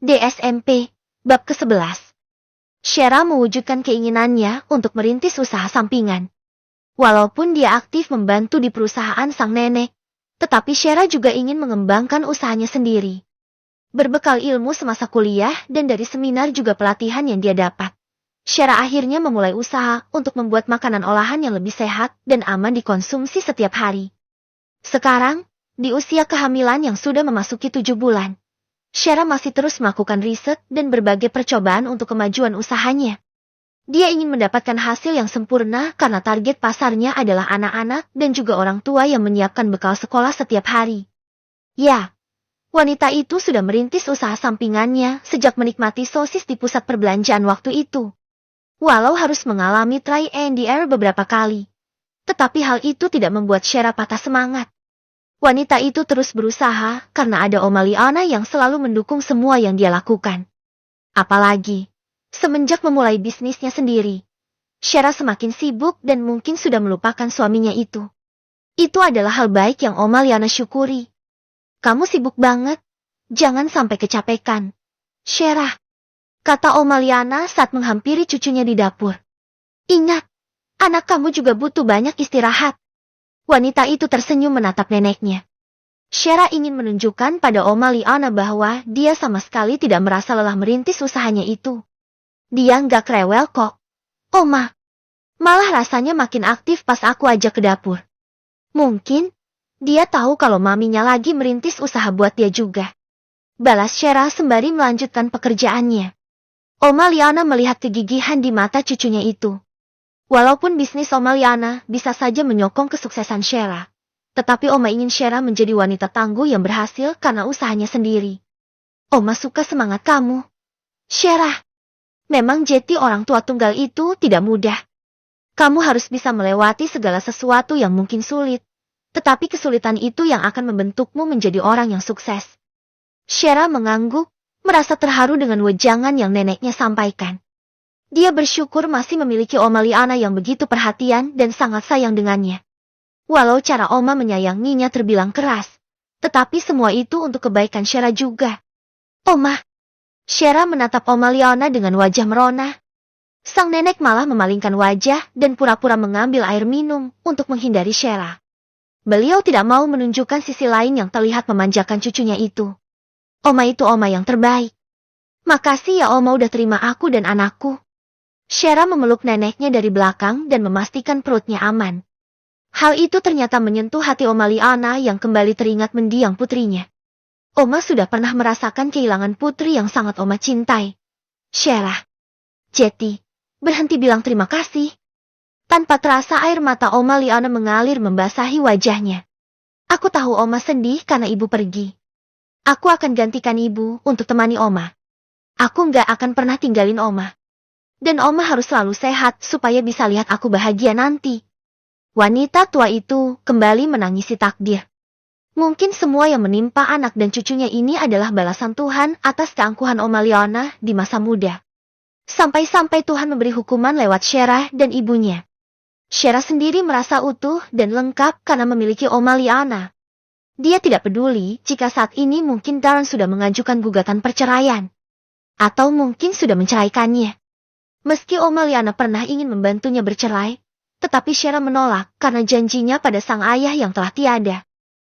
DSMP, Bab ke-11. Shera mewujudkan keinginannya untuk merintis usaha sampingan. Walaupun dia aktif membantu di perusahaan sang nenek, tetapi Shera juga ingin mengembangkan usahanya sendiri. Berbekal ilmu semasa kuliah dan dari seminar juga pelatihan yang dia dapat, Shera akhirnya memulai usaha untuk membuat makanan olahan yang lebih sehat dan aman dikonsumsi setiap hari. Sekarang, di usia kehamilan yang sudah memasuki 7 bulan, Shera masih terus melakukan riset dan berbagai percobaan untuk kemajuan usahanya. Dia ingin mendapatkan hasil yang sempurna karena target pasarnya adalah anak-anak dan juga orang tua yang menyiapkan bekal sekolah setiap hari. Ya, wanita itu sudah merintis usaha sampingannya sejak menikmati sosis di pusat perbelanjaan waktu itu. Walau harus mengalami try and error beberapa kali, tetapi hal itu tidak membuat Shera patah semangat. Wanita itu terus berusaha karena ada Oma Liana yang selalu mendukung semua yang dia lakukan. Apalagi, semenjak memulai bisnisnya sendiri, Shera semakin sibuk dan mungkin sudah melupakan suaminya itu. Itu adalah hal baik yang Oma Liana syukuri. Kamu sibuk banget, jangan sampai kecapekan, Shera, kata Oma Liana saat menghampiri cucunya di dapur. Ingat, anak kamu juga butuh banyak istirahat. Wanita itu tersenyum menatap neneknya. Shera ingin menunjukkan pada Oma Liana bahwa dia sama sekali tidak merasa lelah merintis usahanya itu. Dia nggak rewel kok, Oma. Malah rasanya makin aktif pas aku ajak ke dapur. Mungkin, dia tahu kalau maminya lagi merintis usaha buat dia juga. Balas Shera sembari melanjutkan pekerjaannya. Oma Liana melihat kegigihan di mata cucunya itu. Walaupun bisnis Oma Liana bisa saja menyokong kesuksesan Shera, tetapi Oma ingin Shera menjadi wanita tangguh yang berhasil karena usahanya sendiri. Oma suka semangat kamu, Shera. Memang jadi orang tua tunggal itu tidak mudah. Kamu harus bisa melewati segala sesuatu yang mungkin sulit, tetapi kesulitan itu yang akan membentukmu menjadi orang yang sukses. Shera mengangguk, merasa terharu dengan wejangan yang neneknya sampaikan. Dia bersyukur masih memiliki Oma Liana yang begitu perhatian dan sangat sayang dengannya. Walau cara Oma menyayanginya terbilang keras, tetapi semua itu untuk kebaikan Shera juga. Oma. Shera menatap Oma Liana dengan wajah merona. Sang nenek malah memalingkan wajah dan pura-pura mengambil air minum untuk menghindari Shera. Beliau tidak mau menunjukkan sisi lain yang terlihat memanjakan cucunya itu. Oma itu Oma yang terbaik. Makasih ya Oma udah terima aku dan anakku. Shera memeluk neneknya dari belakang dan memastikan perutnya aman. Hal itu ternyata menyentuh hati Oma Liana yang kembali teringat mendiang putrinya. Oma sudah pernah merasakan kehilangan putri yang sangat Oma cintai. Shera. Jeti, berhenti bilang terima kasih. Tanpa terasa air mata Oma Liana mengalir membasahi wajahnya. Aku tahu Oma sedih karena ibu pergi. Aku akan gantikan ibu untuk temani Oma. Aku nggak akan pernah tinggalin Oma. Dan Oma harus selalu sehat supaya bisa lihat aku bahagia nanti. Wanita tua itu kembali menangisi takdir. Mungkin semua yang menimpa anak dan cucunya ini adalah balasan Tuhan atas keangkuhan Oma Liana di masa muda. Sampai-sampai Tuhan memberi hukuman lewat Shera dan ibunya. Shera sendiri merasa utuh dan lengkap karena memiliki Oma Liana. Dia tidak peduli jika saat ini mungkin Darren sudah mengajukan gugatan perceraian. Atau mungkin sudah menceraikannya. Meski Oma Liana pernah ingin membantunya bercerai, tetapi Shera menolak karena janjinya pada sang ayah yang telah tiada.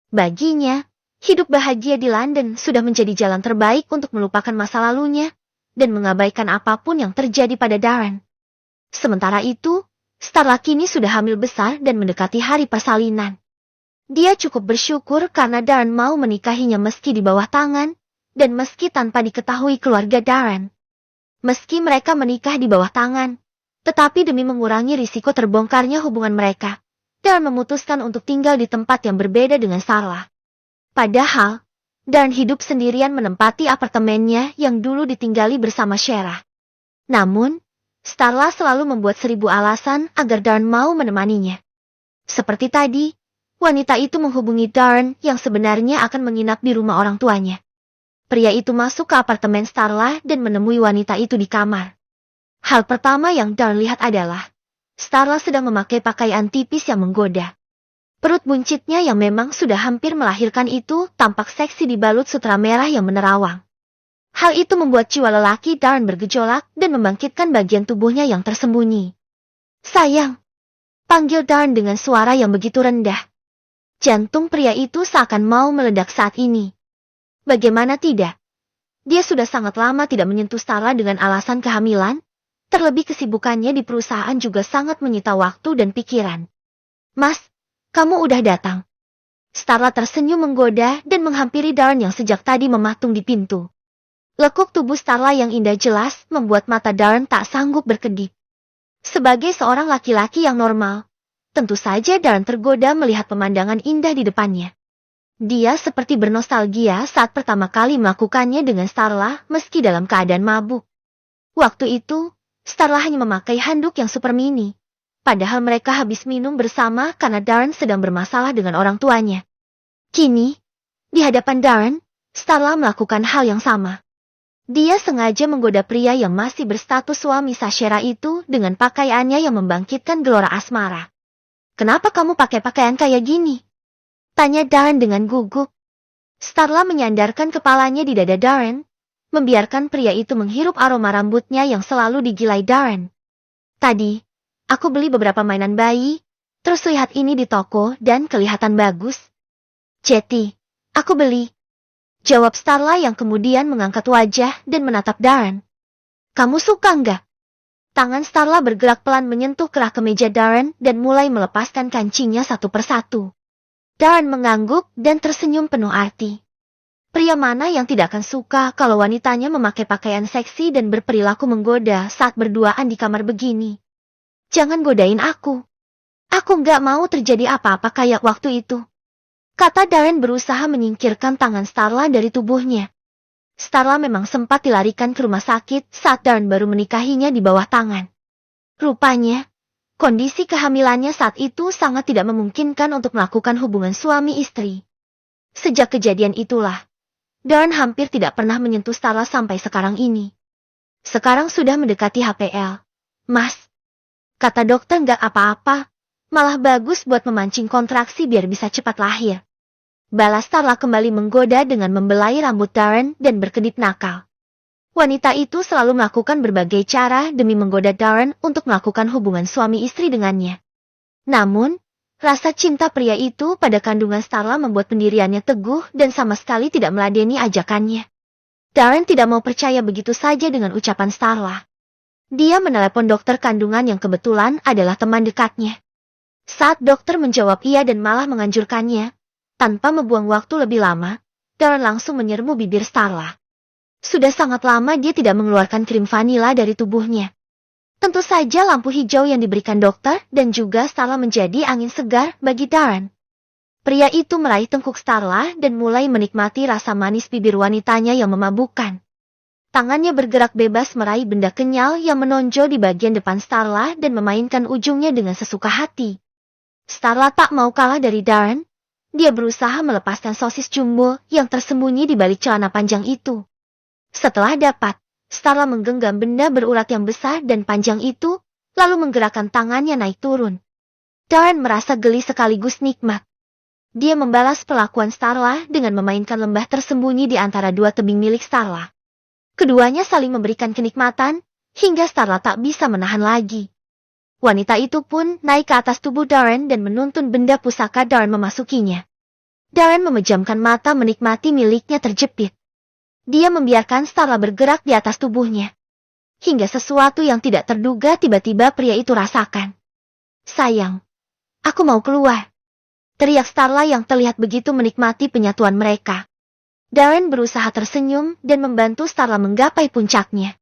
Baginya, hidup bahagia di London sudah menjadi jalan terbaik untuk melupakan masa lalunya dan mengabaikan apapun yang terjadi pada Darren. Sementara itu, Starla kini sudah hamil besar dan mendekati hari persalinan. Dia cukup bersyukur karena Darren mau menikahinya meski di bawah tangan dan meski tanpa diketahui keluarga Darren. Meski mereka menikah di bawah tangan, tetapi demi mengurangi risiko terbongkarnya hubungan mereka, Darren memutuskan untuk tinggal di tempat yang berbeda dengan Starla. Padahal, Darren hidup sendirian menempati apartemennya yang dulu ditinggali bersama Shera. Namun, Starla selalu membuat 1000 alasan agar Darren mau menemaninya. Seperti tadi, wanita itu menghubungi Darren yang sebenarnya akan menginap di rumah orang tuanya. Pria itu masuk ke apartemen Starla dan menemui wanita itu di kamar. Hal pertama yang Darren lihat adalah Starla sedang memakai pakaian tipis yang menggoda. Perut buncitnya yang memang sudah hampir melahirkan itu tampak seksi dibalut sutra merah yang menerawang. Hal itu membuat jiwa lelaki Darren bergejolak dan membangkitkan bagian tubuhnya yang tersembunyi. Sayang, panggil Darren dengan suara yang begitu rendah. Jantung pria itu seakan mau meledak saat ini. Bagaimana tidak? Dia sudah sangat lama tidak menyentuh Starla dengan alasan kehamilan, terlebih kesibukannya di perusahaan juga sangat menyita waktu dan pikiran. Mas, kamu udah datang. Starla tersenyum menggoda dan menghampiri Darren yang sejak tadi mematung di pintu. Lekuk tubuh Starla yang indah jelas membuat mata Darren tak sanggup berkedip. Sebagai seorang laki-laki yang normal, tentu saja Darren tergoda melihat pemandangan indah di depannya. Dia seperti bernostalgia saat pertama kali melakukannya dengan Starla meski dalam keadaan mabuk. Waktu itu, Starla hanya memakai handuk yang super mini. Padahal mereka habis minum bersama karena Darren sedang bermasalah dengan orang tuanya. Kini, di hadapan Darren, Starla melakukan hal yang sama. Dia sengaja menggoda pria yang masih berstatus suami Sashera itu dengan pakaiannya yang membangkitkan gelora asmara. Kenapa kamu pakai pakaian kayak gini? Tanya Darren dengan gugup. Starla menyandarkan kepalanya di dada Darren, membiarkan pria itu menghirup aroma rambutnya yang selalu digilai Darren. Tadi, aku beli beberapa mainan bayi, terus lihat ini di toko dan kelihatan bagus. Jadi, aku beli. Jawab Starla yang kemudian mengangkat wajah dan menatap Darren. Kamu suka nggak? Tangan Starla bergerak pelan menyentuh kerah kemeja Darren dan mulai melepaskan kancingnya satu persatu. Darren mengangguk dan tersenyum penuh arti. Pria mana yang tidak akan suka kalau wanitanya memakai pakaian seksi dan berperilaku menggoda saat berduaan di kamar begini? Jangan godain aku. Aku nggak mau terjadi apa-apa kayak waktu itu. Kata Darren berusaha menyingkirkan tangan Starla dari tubuhnya. Starla memang sempat dilarikan ke rumah sakit saat Darren baru menikahinya di bawah tangan. Rupanya, kondisi kehamilannya saat itu sangat tidak memungkinkan untuk melakukan hubungan suami istri. Sejak kejadian itulah, Darren hampir tidak pernah menyentuh Starla sampai sekarang ini. Sekarang sudah mendekati HPL. Mas, kata dokter nggak apa-apa, malah bagus buat memancing kontraksi biar bisa cepat lahir. Balas Starla kembali menggoda dengan membelai rambut Darren dan berkedip nakal. Wanita itu selalu melakukan berbagai cara demi menggoda Darren untuk melakukan hubungan suami istri dengannya. Namun, rasa cinta pria itu pada kandungan Starla membuat pendiriannya teguh dan sama sekali tidak meladeni ajakannya. Darren tidak mau percaya begitu saja dengan ucapan Starla. Dia menelepon dokter kandungan yang kebetulan adalah teman dekatnya. Saat dokter menjawab iya dan malah menganjurkannya, tanpa membuang waktu lebih lama, Darren langsung menyerbu bibir Starla. Sudah sangat lama dia tidak mengeluarkan krim vanila dari tubuhnya. Tentu saja lampu hijau yang diberikan dokter dan juga Starla menjadi angin segar bagi Darren. Pria itu meraih tengkuk Starla dan mulai menikmati rasa manis bibir wanitanya yang memabukkan. Tangannya bergerak bebas meraih benda kenyal yang menonjol di bagian depan Starla dan memainkan ujungnya dengan sesuka hati. Starla tak mau kalah dari Darren. Dia berusaha melepaskan sosis jumbo yang tersembunyi di balik celana panjang itu. Setelah dapat, Starla menggenggam benda berurat yang besar dan panjang itu, lalu menggerakkan tangannya naik turun. Darren merasa geli sekaligus nikmat. Dia membalas perlakuan Starla dengan memainkan lembah tersembunyi di antara dua tebing milik Starla. Keduanya saling memberikan kenikmatan, hingga Starla tak bisa menahan lagi. Wanita itu pun naik ke atas tubuh Darren dan menuntun benda pusaka Darren memasukinya. Darren memejamkan mata menikmati miliknya terjepit. Dia membiarkan Starla bergerak di atas tubuhnya. Hingga sesuatu yang tidak terduga tiba-tiba pria itu rasakan. Sayang, aku mau keluar. Teriak Starla yang terlihat begitu menikmati penyatuan mereka. Darren berusaha tersenyum dan membantu Starla menggapai puncaknya.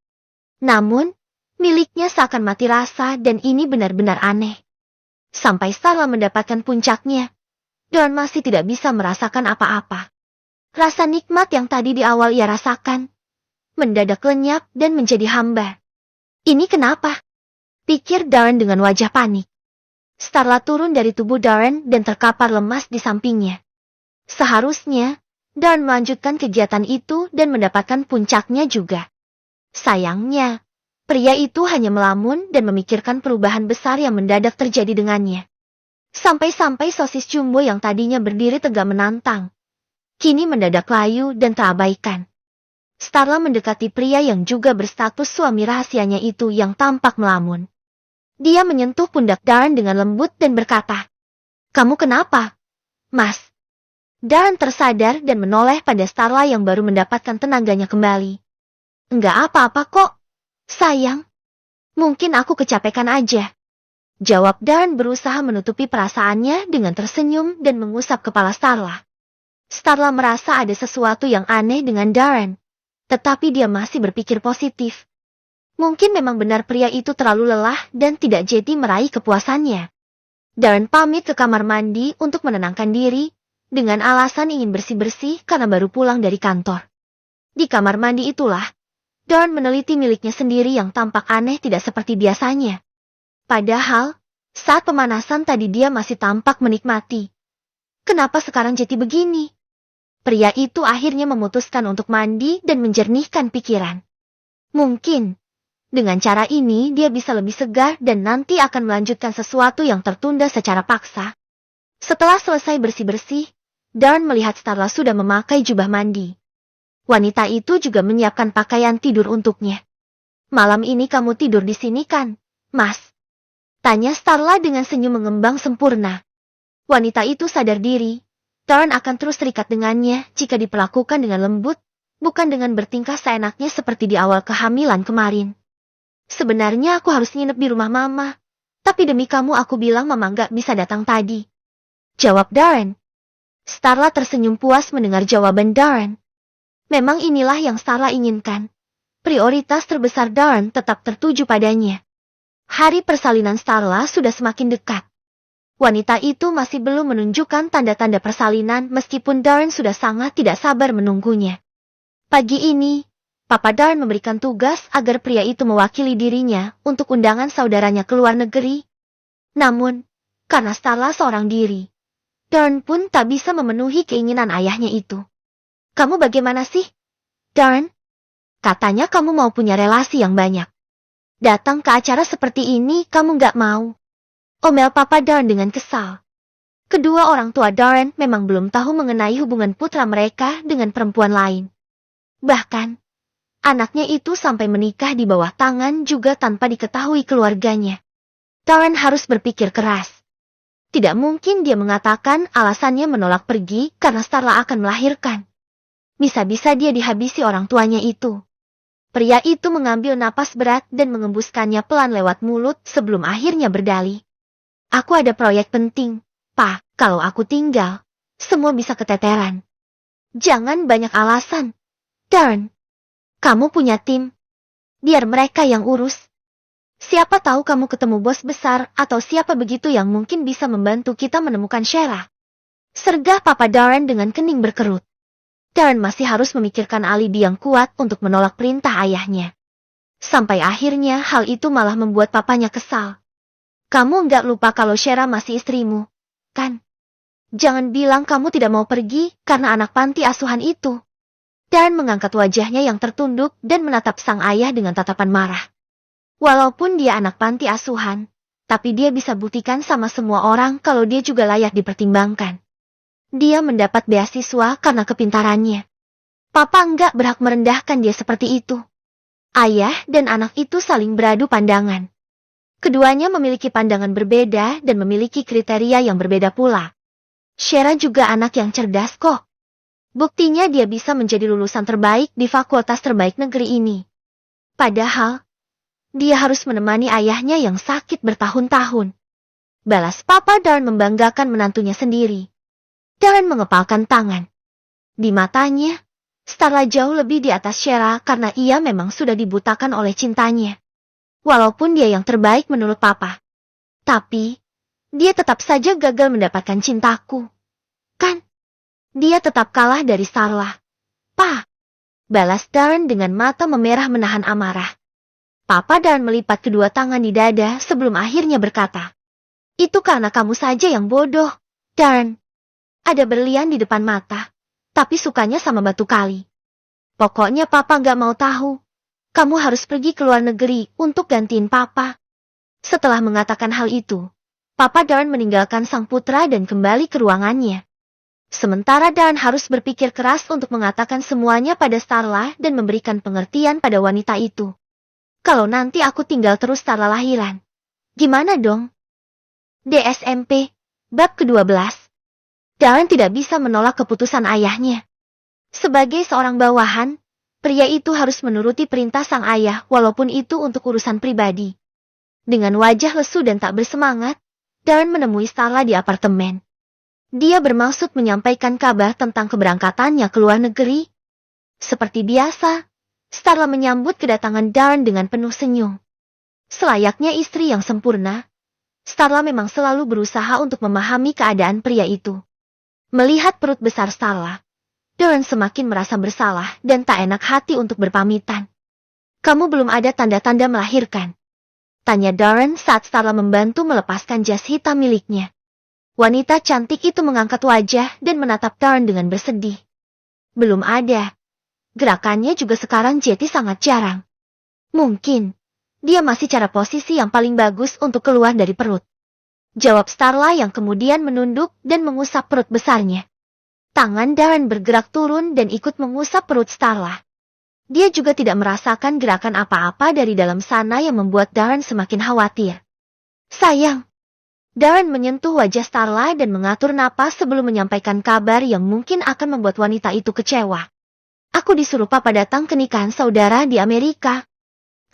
Namun, miliknya seakan mati rasa dan ini benar-benar aneh. Sampai Starla mendapatkan puncaknya, Darren masih tidak bisa merasakan apa-apa. Rasa nikmat yang tadi di awal ia rasakan, mendadak lenyap dan menjadi hamba. Ini kenapa? Pikir Darren dengan wajah panik. Starla turun dari tubuh Darren dan terkapar lemas di sampingnya. Seharusnya, Darren melanjutkan kegiatan itu dan mendapatkan puncaknya juga. Sayangnya, pria itu hanya melamun dan memikirkan perubahan besar yang mendadak terjadi dengannya. Sampai-sampai sosis jumbo yang tadinya berdiri tegak menantang, kini mendadak layu dan terabaikan. Starla mendekati pria yang juga berstatus suami rahasianya itu yang tampak melamun. Dia menyentuh pundak Darren dengan lembut dan berkata, "Kamu kenapa, Mas?" Darren tersadar dan menoleh pada Starla yang baru mendapatkan tenaganya kembali. "Enggak apa-apa kok, sayang. Mungkin aku kecapekan aja," jawab Darren berusaha menutupi perasaannya dengan tersenyum dan mengusap kepala Starla. Starla merasa ada sesuatu yang aneh dengan Darren, tetapi dia masih berpikir positif. Mungkin memang benar pria itu terlalu lelah dan tidak jadi meraih kepuasannya. Darren pamit ke kamar mandi untuk menenangkan diri, dengan alasan ingin bersih-bersih karena baru pulang dari kantor. Di kamar mandi itulah, Darren meneliti miliknya sendiri yang tampak aneh tidak seperti biasanya. Padahal, saat pemanasan tadi dia masih tampak menikmati. Kenapa sekarang jadi begini? Pria itu akhirnya memutuskan untuk mandi dan menjernihkan pikiran. Mungkin, dengan cara ini dia bisa lebih segar dan nanti akan melanjutkan sesuatu yang tertunda secara paksa. Setelah selesai bersih-bersih, Darren melihat Starla sudah memakai jubah mandi. Wanita itu juga menyiapkan pakaian tidur untuknya. "Malam ini kamu tidur di sini kan, Mas?" tanya Starla dengan senyum mengembang sempurna. Wanita itu sadar diri. Darren akan terus terikat dengannya jika diperlakukan dengan lembut, bukan dengan bertingkah seenaknya seperti di awal kehamilan kemarin. "Sebenarnya aku harus nginep di rumah Mama, tapi demi kamu aku bilang Mama nggak bisa datang tadi," jawab Darren. Starla tersenyum puas mendengar jawaban Darren. Memang inilah yang Starla inginkan. Prioritas terbesar Darren tetap tertuju padanya. Hari persalinan Starla sudah semakin dekat. Wanita itu masih belum menunjukkan tanda-tanda persalinan meskipun Darren sudah sangat tidak sabar menunggunya. Pagi ini, Papa Darren memberikan tugas agar pria itu mewakili dirinya untuk undangan saudaranya ke luar negeri. Namun, karena Starla seorang diri, Darren pun tak bisa memenuhi keinginan ayahnya itu. "Kamu bagaimana sih, Darren? Katanya kamu mau punya relasi yang banyak. Datang ke acara seperti ini kamu nggak mau," omel Papa Darren dengan kesal. Kedua orang tua Darren memang belum tahu mengenai hubungan putra mereka dengan perempuan lain. Bahkan, anaknya itu sampai menikah di bawah tangan juga tanpa diketahui keluarganya. Darren harus berpikir keras. Tidak mungkin dia mengatakan alasannya menolak pergi karena Starla akan melahirkan. Bisa-bisa dia dihabisi orang tuanya itu. Pria itu mengambil napas berat dan mengembuskannya pelan lewat mulut sebelum akhirnya berdalih. "Aku ada proyek penting, Pa. Kalau aku tinggal, semua bisa keteteran." "Jangan banyak alasan, Darren. Kamu punya tim. Biar mereka yang urus. Siapa tahu kamu ketemu bos besar atau siapa begitu yang mungkin bisa membantu kita menemukan Shera," sergah Papa Darren dengan kening berkerut. Darren masih harus memikirkan alibi yang kuat untuk menolak perintah ayahnya. Sampai akhirnya hal itu malah membuat papanya kesal. "Kamu nggak lupa kalau Shera masih istrimu, kan? Jangan bilang kamu tidak mau pergi karena anak panti asuhan itu." Dan mengangkat wajahnya yang tertunduk dan menatap sang ayah dengan tatapan marah. Walaupun dia anak panti asuhan, tapi dia bisa buktikan sama semua orang kalau dia juga layak dipertimbangkan. Dia mendapat beasiswa karena kepintarannya. Papa nggak berhak merendahkan dia seperti itu. Ayah dan anak itu saling beradu pandangan. Keduanya memiliki pandangan berbeda dan memiliki kriteria yang berbeda pula. Shera juga anak yang cerdas kok. Buktinya dia bisa menjadi lulusan terbaik di fakultas terbaik negeri ini. Padahal, dia harus menemani ayahnya yang sakit bertahun-tahun. Balas Papa Darren membanggakan menantunya sendiri. Darren mengepalkan tangan. Di matanya, Starla jauh lebih di atas Shera karena ia memang sudah dibutakan oleh cintanya. Walaupun dia yang terbaik menurut Papa. Tapi, dia tetap saja gagal mendapatkan cintaku. Kan? Dia tetap kalah dari Starla. "Pa," balas Darren dengan mata memerah menahan amarah. Papa Darren melipat kedua tangan di dada sebelum akhirnya berkata, "Itu karena kamu saja yang bodoh, Darren. Ada berlian di depan mata, tapi sukanya sama batu kali. Pokoknya Papa nggak mau tahu. Kamu harus pergi ke luar negeri untuk gantiin Papa." Setelah mengatakan hal itu, Papa Darren meninggalkan sang putra dan kembali ke ruangannya. Sementara Darren harus berpikir keras untuk mengatakan semuanya pada Starla dan memberikan pengertian pada wanita itu. Kalau nanti aku tinggal terus Starla lahiran, gimana dong? DSMP, bab ke-12. Darren tidak bisa menolak keputusan ayahnya. Sebagai seorang bawahan, pria itu harus menuruti perintah sang ayah walaupun itu untuk urusan pribadi. Dengan wajah lesu dan tak bersemangat, Darren menemui Starla di apartemen. Dia bermaksud menyampaikan kabar tentang keberangkatannya ke luar negeri. Seperti biasa, Starla menyambut kedatangan Darren dengan penuh senyum. Selayaknya istri yang sempurna, Starla memang selalu berusaha untuk memahami keadaan pria itu. Melihat perut besar Starla, Darren semakin merasa bersalah dan tak enak hati untuk berpamitan. "Kamu belum ada tanda-tanda melahirkan?" tanya Darren saat Starla membantu melepaskan jas hitam miliknya. Wanita cantik itu mengangkat wajah dan menatap Darren dengan bersedih. "Belum ada. Gerakannya juga sekarang jadi sangat jarang. Mungkin dia masih cara posisi yang paling bagus untuk keluar dari perut," jawab Starla yang kemudian menunduk dan mengusap perut besarnya. Tangan Darren bergerak turun dan ikut mengusap perut Starla. Dia juga tidak merasakan gerakan apa-apa dari dalam sana yang membuat Darren semakin khawatir. "Sayang." Darren menyentuh wajah Starla dan mengatur napas sebelum menyampaikan kabar yang mungkin akan membuat wanita itu kecewa. "Aku disuruh papa datang ke nikahan saudara di Amerika,"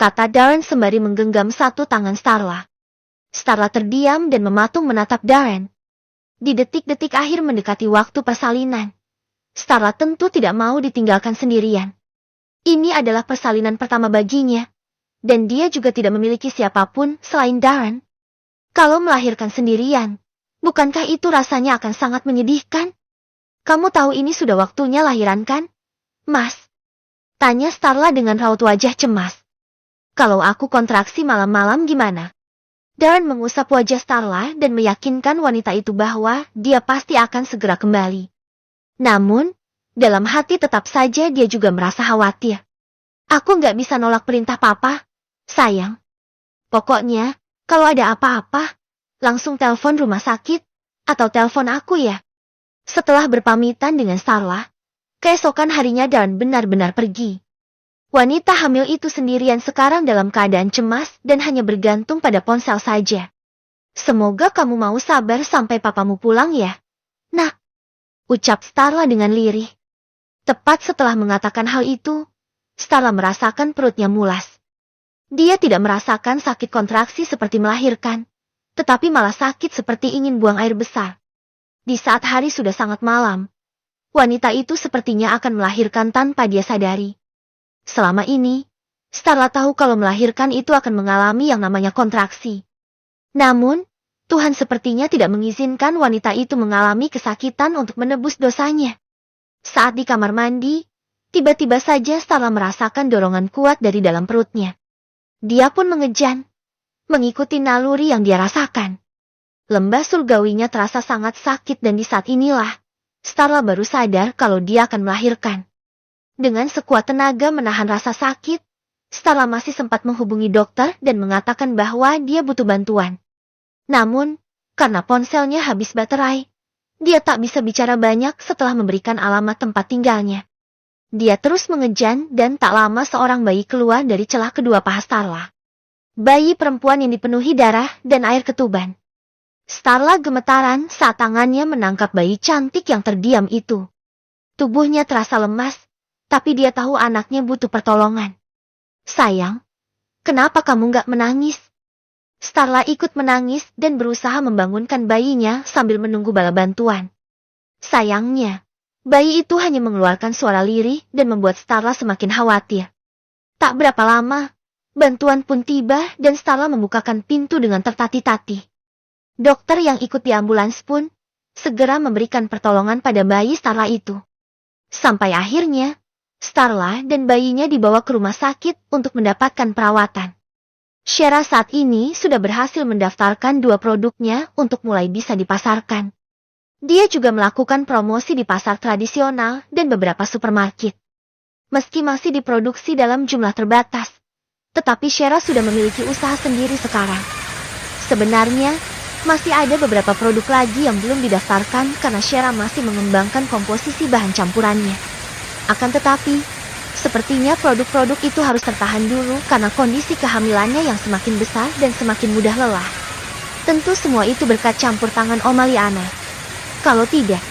kata Darren sembari menggenggam satu tangan Starla. Starla terdiam dan mematung menatap Darren. Di detik-detik akhir mendekati waktu persalinan, Starla tentu tidak mau ditinggalkan sendirian. Ini adalah persalinan pertama baginya, dan dia juga tidak memiliki siapapun selain Darren. Kalau melahirkan sendirian, bukankah itu rasanya akan sangat menyedihkan? "Kamu tahu ini sudah waktunya lahiran kan, Mas?" tanya Starla dengan raut wajah cemas. "Kalau aku kontraksi malam-malam gimana?" Darren mengusap wajah Starla dan meyakinkan wanita itu bahwa dia pasti akan segera kembali. Namun, dalam hati tetap saja dia juga merasa khawatir. "Aku nggak bisa nolak perintah papa, sayang. Pokoknya, kalau ada apa-apa, langsung telepon rumah sakit, atau telepon aku ya." Setelah berpamitan dengan Starla, keesokan harinya Darren benar-benar pergi. Wanita hamil itu sendirian sekarang dalam keadaan cemas dan hanya bergantung pada ponsel saja. "Semoga kamu mau sabar sampai papamu pulang ya, Nak," ucap Starla dengan lirih. Tepat setelah mengatakan hal itu, Starla merasakan perutnya mulas. Dia tidak merasakan sakit kontraksi seperti melahirkan, tetapi malah sakit seperti ingin buang air besar. Di saat hari sudah sangat malam, wanita itu sepertinya akan melahirkan tanpa dia sadari. Selama ini, Starla tahu kalau melahirkan itu akan mengalami yang namanya kontraksi. Namun, Tuhan sepertinya tidak mengizinkan wanita itu mengalami kesakitan untuk menebus dosanya. Saat di kamar mandi, tiba-tiba saja Starla merasakan dorongan kuat dari dalam perutnya. Dia pun mengejan, mengikuti naluri yang dia rasakan. Lembah surgawinya terasa sangat sakit dan di saat inilah, Starla baru sadar kalau dia akan melahirkan. Dengan sekuat tenaga menahan rasa sakit, Starla masih sempat menghubungi dokter dan mengatakan bahwa dia butuh bantuan. Namun, karena ponselnya habis baterai, dia tak bisa bicara banyak setelah memberikan alamat tempat tinggalnya. Dia terus mengejan dan tak lama seorang bayi keluar dari celah kedua paha Starla. Bayi perempuan yang dipenuhi darah dan air ketuban. Starla gemetaran saat tangannya menangkap bayi cantik yang terdiam itu. Tubuhnya terasa lemas, tapi dia tahu anaknya butuh pertolongan. "Sayang, kenapa kamu nggak menangis?" Starla ikut menangis dan berusaha membangunkan bayinya sambil menunggu bala bantuan. Sayangnya, bayi itu hanya mengeluarkan suara lirih dan membuat Starla semakin khawatir. Tak berapa lama, bantuan pun tiba dan Starla membukakan pintu dengan tertati-tati. Dokter yang ikut di ambulans pun segera memberikan pertolongan pada bayi Starla itu. Sampai akhirnya, Starla dan bayinya dibawa ke rumah sakit untuk mendapatkan perawatan. Shera saat ini sudah berhasil mendaftarkan 2 produknya untuk mulai bisa dipasarkan. Dia juga melakukan promosi di pasar tradisional dan beberapa supermarket. Meski masih diproduksi dalam jumlah terbatas, tetapi Shera sudah memiliki usaha sendiri sekarang. Sebenarnya, Masih ada beberapa produk lagi yang belum didaftarkan karena Shera masih mengembangkan komposisi bahan campurannya. Akan tetapi, sepertinya produk-produk itu harus tertahan dulu karena kondisi kehamilannya yang semakin besar dan semakin mudah lelah. Tentu semua itu berkat campur tangan Oma Liana. Kalau tidak,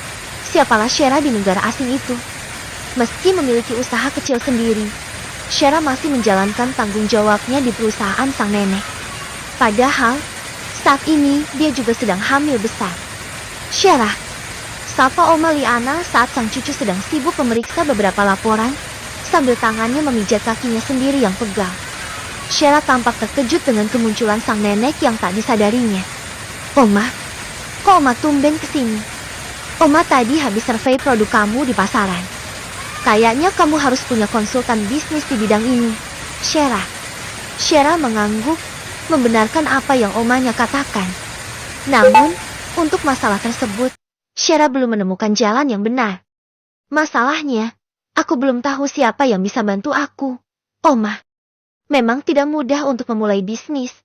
siapalah Shera di negara asing itu? Meski memiliki usaha kecil sendiri, Shera masih menjalankan tanggung jawabnya di perusahaan sang nenek. Padahal, saat ini dia juga sedang hamil besar. Shera, sapa Oma Liana saat sang cucu sedang sibuk memeriksa beberapa laporan, sambil tangannya memijat kakinya sendiri yang pegal. Shera tampak terkejut dengan kemunculan sang nenek yang tak disadarinya. Oma, kok Oma tumben kesini? Oma tadi habis survei produk kamu di pasaran. Kayaknya kamu harus punya konsultan bisnis di bidang ini, Shera. Shera mengangguk, membenarkan apa yang omanya katakan. Namun, untuk masalah tersebut, Shera belum menemukan jalan yang benar. Masalahnya, aku belum tahu siapa yang bisa bantu aku. Oma, memang tidak mudah untuk memulai bisnis,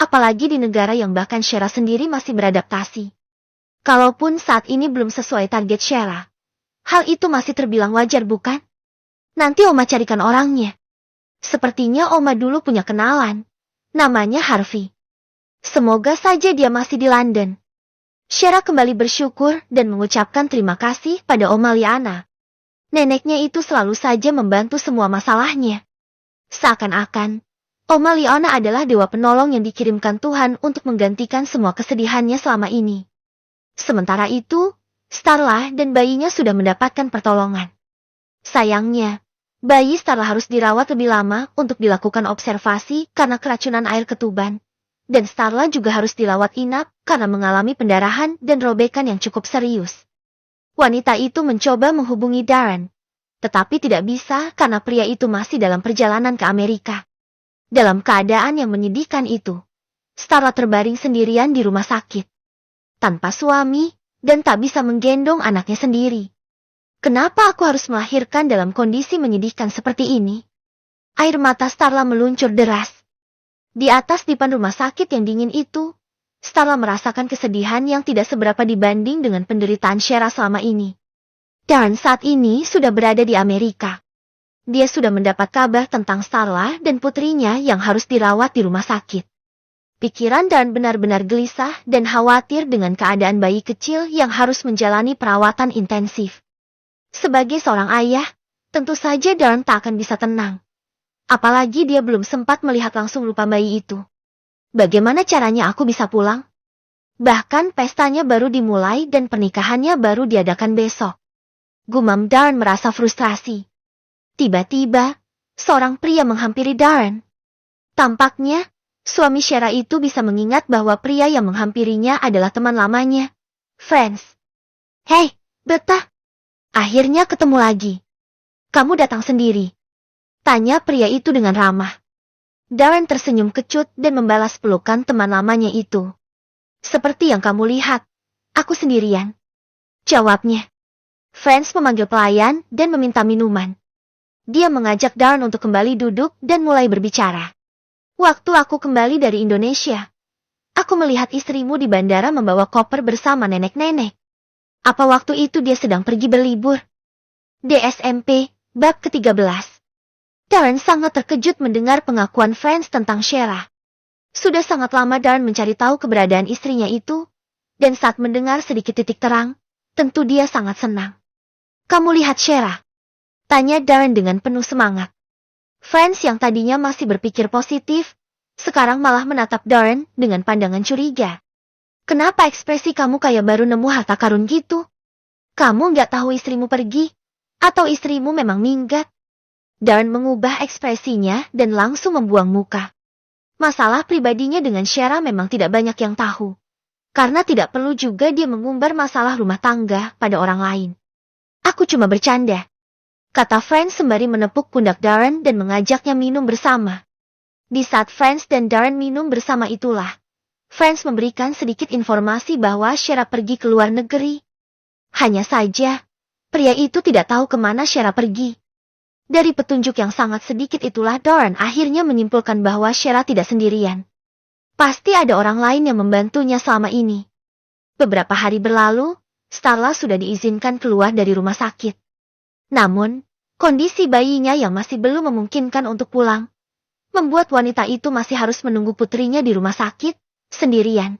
apalagi di negara yang bahkan Shera sendiri masih beradaptasi. Kalaupun saat ini belum sesuai target Shera, hal itu masih terbilang wajar bukan? Nanti Oma carikan orangnya. Sepertinya Oma dulu punya kenalan. Namanya Harvey. Semoga saja dia masih di London. Shera kembali bersyukur dan mengucapkan terima kasih pada Oma Liana. Neneknya itu selalu saja membantu semua masalahnya. Seakan-akan, Oma Liana adalah dewa penolong yang dikirimkan Tuhan untuk menggantikan semua kesedihannya selama ini. Sementara itu, Starla dan bayinya sudah mendapatkan pertolongan. Sayangnya, bayi Starla harus dirawat lebih lama untuk dilakukan observasi karena keracunan air ketuban. Dan Starla juga harus dirawat inap karena mengalami pendarahan dan robekan yang cukup serius. Wanita itu mencoba menghubungi Darren, tetapi tidak bisa karena pria itu masih dalam perjalanan ke Amerika. Dalam keadaan yang menyedihkan itu, Starla terbaring sendirian di rumah sakit. Tanpa suami, dan tak bisa menggendong anaknya sendiri. Kenapa aku harus melahirkan dalam kondisi menyedihkan seperti ini? Air mata Starla meluncur deras. Di atas dipan rumah sakit yang dingin itu, Starla merasakan kesedihan yang tidak seberapa dibanding dengan penderitaan Shera selama ini. Dan saat ini sudah berada di Amerika. Dia sudah mendapat kabar tentang Starla dan putrinya yang harus dirawat di rumah sakit. Pikiran Dan benar-benar gelisah dan khawatir dengan keadaan bayi kecil yang harus menjalani perawatan intensif. Sebagai seorang ayah, tentu saja Darren tak akan bisa tenang. Apalagi dia belum sempat melihat langsung lupa bayi itu. Bagaimana caranya aku bisa pulang? Bahkan pestanya baru dimulai dan pernikahannya baru diadakan besok. Gumam Darren merasa frustrasi. Tiba-tiba, seorang pria menghampiri Darren. Tampaknya, suami Shera itu bisa mengingat bahwa pria yang menghampirinya adalah teman lamanya, Franz. Hei, Beta! Akhirnya ketemu lagi. Kamu datang sendiri. Tanya pria itu dengan ramah. Darren tersenyum kecut dan membalas pelukan teman lamanya itu. Seperti yang kamu lihat, aku sendirian. Jawabnya. Franz memanggil pelayan dan meminta minuman. Dia mengajak Darren untuk kembali duduk dan mulai berbicara. Waktu aku kembali dari Indonesia, aku melihat istrimu di bandara membawa koper bersama nenek-nenek. Apa waktu itu dia sedang pergi berlibur? DSMP, bab ke-13. Darren sangat terkejut mendengar pengakuan Franz tentang Shera. Sudah sangat lama Darren mencari tahu keberadaan istrinya itu, dan saat mendengar sedikit titik terang, tentu dia sangat senang. Kamu lihat Shera? Tanya Darren dengan penuh semangat. Franz yang tadinya masih berpikir positif, sekarang malah menatap Darren dengan pandangan curiga. Kenapa ekspresi kamu kayak baru nemu harta karun gitu? Kamu nggak tahu istrimu pergi? Atau istrimu memang minggat? Darren mengubah ekspresinya dan langsung membuang muka. Masalah pribadinya dengan Shera memang tidak banyak yang tahu. Karena tidak perlu juga dia mengumbar masalah rumah tangga pada orang lain. Aku cuma bercanda. Kata Franz sembari menepuk pundak Darren dan mengajaknya minum bersama. Di saat Franz dan Darren minum bersama itulah, Franz memberikan sedikit informasi bahwa Shera pergi ke luar negeri. Hanya saja, pria itu tidak tahu kemana Shera pergi. Dari petunjuk yang sangat sedikit itulah Darren akhirnya menyimpulkan bahwa Shera tidak sendirian. Pasti ada orang lain yang membantunya selama ini. Beberapa hari berlalu, Starla sudah diizinkan keluar dari rumah sakit. Namun, kondisi bayinya yang masih belum memungkinkan untuk pulang, membuat wanita itu masih harus menunggu putrinya di rumah sakit, sendirian.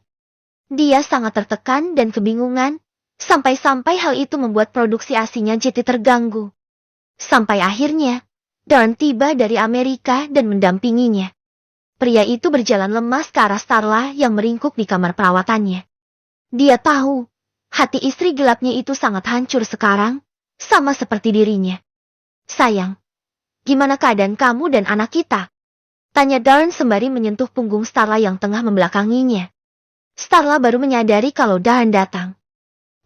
Dia sangat tertekan dan kebingungan, sampai-sampai hal itu membuat produksi ASI-nya jadi terganggu. Sampai akhirnya, Darren tiba dari Amerika dan mendampinginya. Pria itu berjalan lemas ke arah Starla yang meringkuk di kamar perawatannya. Dia tahu, hati istri gelapnya itu sangat hancur sekarang, sama seperti dirinya. Sayang, gimana keadaan kamu dan anak kita? Tanya Darren sembari menyentuh punggung Starla yang tengah membelakanginya. Starla baru menyadari kalau Darren datang.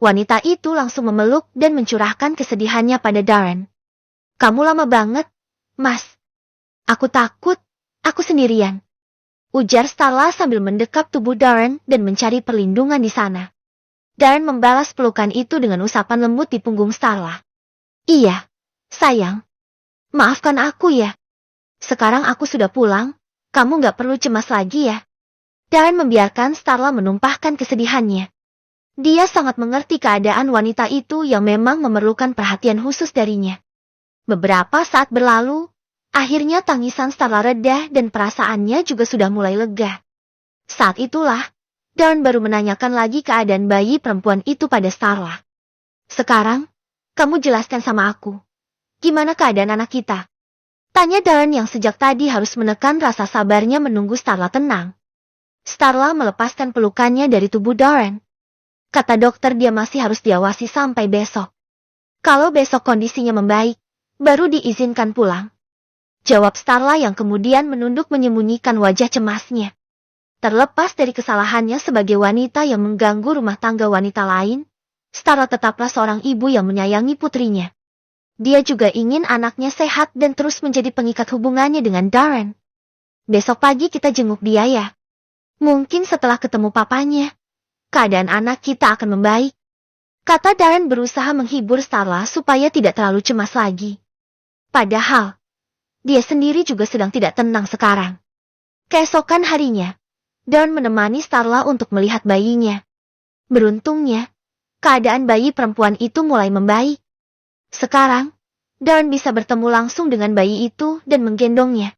Wanita itu langsung memeluk dan mencurahkan kesedihannya pada Darren. Kamu lama banget, Mas. Aku takut, aku sendirian. Ujar Starla sambil mendekap tubuh Darren dan mencari perlindungan di sana. Darren membalas pelukan itu dengan usapan lembut di punggung Starla. Iya, sayang. Maafkan aku ya. Sekarang aku sudah pulang, kamu gak perlu cemas lagi ya. Darren membiarkan Starla menumpahkan kesedihannya. Dia sangat mengerti keadaan wanita itu yang memang memerlukan perhatian khusus darinya. Beberapa saat berlalu, akhirnya tangisan Starla reda dan perasaannya juga sudah mulai lega. Saat itulah, Darren baru menanyakan lagi keadaan bayi perempuan itu pada Starla. Sekarang, kamu jelaskan sama aku. Gimana keadaan anak kita? Tanya Darren yang sejak tadi harus menekan rasa sabarnya menunggu Starla tenang. Starla melepaskan pelukannya dari tubuh Darren. Kata dokter dia masih harus diawasi sampai besok. Kalau besok kondisinya membaik, baru diizinkan pulang. Jawab Starla yang kemudian menunduk menyembunyikan wajah cemasnya. Terlepas dari kesalahannya sebagai wanita yang mengganggu rumah tangga wanita lain, Starla tetaplah seorang ibu yang menyayangi putrinya. Dia juga ingin anaknya sehat dan terus menjadi pengikat hubungannya dengan Darren. Besok pagi kita jenguk dia ya. Mungkin setelah ketemu papanya, keadaan anak kita akan membaik. Kata Darren berusaha menghibur Starla supaya tidak terlalu cemas lagi. Padahal, dia sendiri juga sedang tidak tenang sekarang. Keesokan harinya, Darren menemani Starla untuk melihat bayinya. Beruntungnya, keadaan bayi perempuan itu mulai membaik. Sekarang, Darren bisa bertemu langsung dengan bayi itu dan menggendongnya.